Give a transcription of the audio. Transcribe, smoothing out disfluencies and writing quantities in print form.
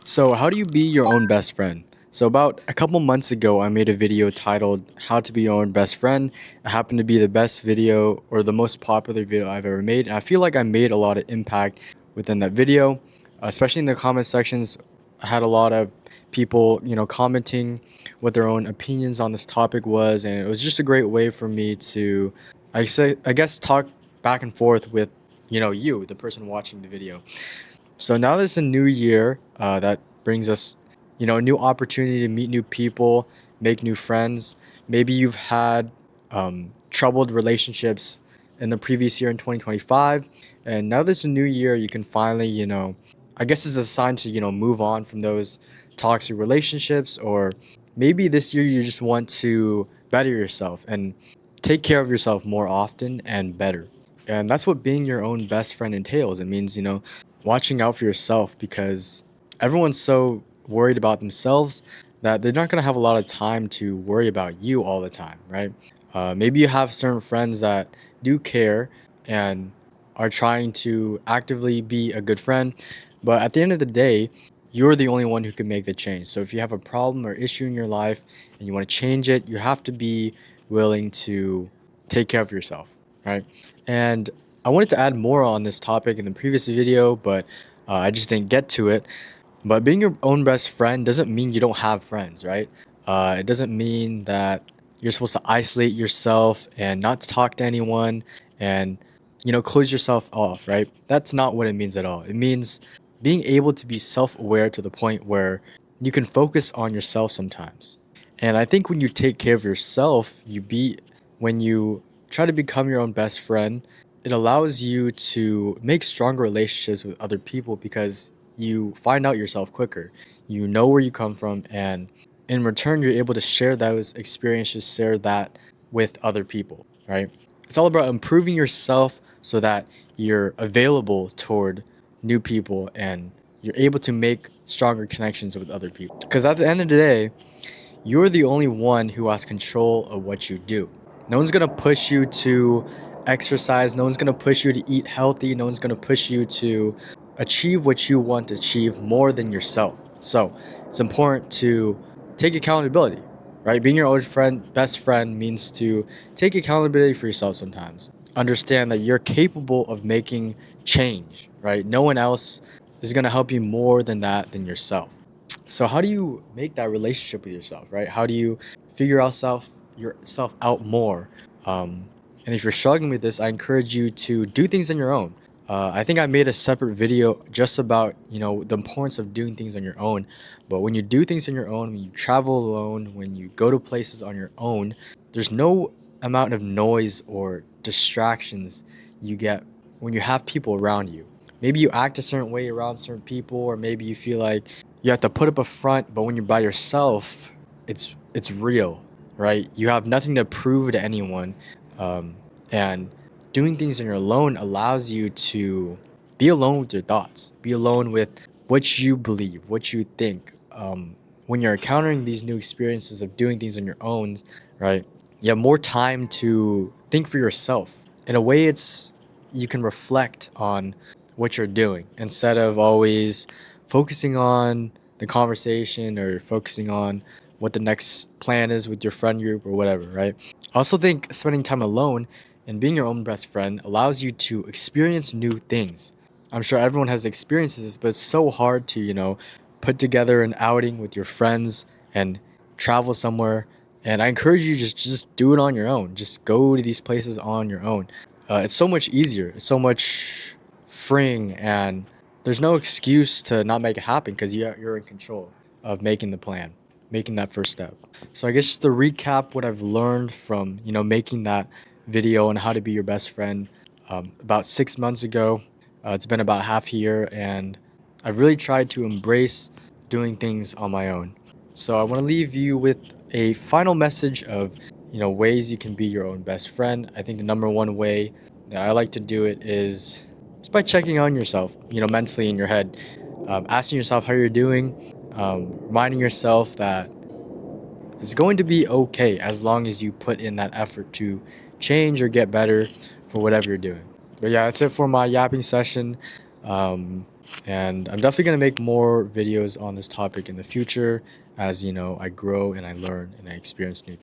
So, how do you be your own best friend? So, about a couple months ago, I made a video titled How to Be Your Own Best Friend. It happened to be the best video or the most popular video I've ever made. And I feel like I made a lot of impact within that video, especially in the comment sections. I had a lot of people, commenting what their own opinions on this topic was. And it was just a great way for me to, I guess, talk back and forth with, you, the person watching the video. So now there's a new year that brings us, a new opportunity to meet new people, make new friends. Maybe you've had troubled relationships in the previous year in 2025, and now there's a new year. You can finally, I guess it's a sign to, move on from those toxic relationships, or maybe this year you just want to better yourself and take care of yourself more often and better. And that's what being your own best friend entails. It means, watching out for yourself because everyone's so worried about themselves that they're not going to have a lot of time to worry about you all the time, right? Maybe you have certain friends that do care and are trying to actively be a good friend, but at the end of the day, you're the only one who can make the change. So if you have a problem or issue in your life and you want to change it, you have to be willing to take care of yourself, right? And I wanted to add more on this topic in the previous video, but I just didn't get to it. But being your own best friend doesn't mean you don't have friends, right? It doesn't mean that you're supposed to isolate yourself and not to talk to anyone and, close yourself off, right? That's not what it means at all. It means being able to be self aware to the point where you can focus on yourself sometimes. And I think when you take care of yourself, when you try to become your own best friend, it allows you to make stronger relationships with other people because you find out yourself quicker. You know where you come from, and in return, you're able to share those experiences, share that with other people, right? It's all about improving yourself so that you're available toward new people and you're able to make stronger connections with other people. Because at the end of the day, you're the only one who has control of what you do. No one's gonna push you to exercise. No one's gonna push you to eat healthy. No one's gonna push you to achieve what you want to achieve more than yourself. So it's important to take accountability, right? Being your own friend, best friend means to take accountability for yourself sometimes. Understand that you're capable of making change, right? No one else is gonna help you more than that than yourself. So how do you make that relationship with yourself, right? How do you figure out yourself out more? Um, and if you're struggling with this, I encourage you to do things on your own. I think I made a separate video just about the importance of doing things on your own. But when you do things on your own, when you travel alone, when you go to places on your own, there's no amount of noise or distractions you get when you have people around you. Maybe you act a certain way around certain people, or maybe you feel like you have to put up a front, but when you're by yourself, it's real, right? You have nothing to prove to anyone, um, and doing things on your own allows you to be alone with your thoughts, be alone with what you believe, what you think. When you're encountering these new experiences of doing things on your own, right? You have more time to think for yourself. In a way, it's you can reflect on what you're doing instead of always focusing on the conversation or focusing on what the next plan is with your friend group or whatever, right? I also think spending time alone and being your own best friend allows you to experience new things. I'm sure everyone has experiences, but it's so hard to, put together an outing with your friends and travel somewhere. And I encourage you just do it on your own. Just go to these places on your own. It's so much easier. It's so much freeing, and there's no excuse to not make it happen because you're in control of making the plan, making that first step. So I guess just to recap what I've learned from making that video on how to be your best friend about 6 months ago. It's been about half a year, and I've really tried to embrace doing things on my own. So I want to leave you with a final message of ways you can be your own best friend. I think the number one way that I like to do it is just by checking on yourself, mentally in your head, asking yourself how you're doing, reminding yourself that it's going to be okay as long as you put in that effort to change or get better for whatever you're doing. But yeah, that's it for my yapping session. And I'm definitely going to make more videos on this topic in the future as, I grow and I learn and I experience new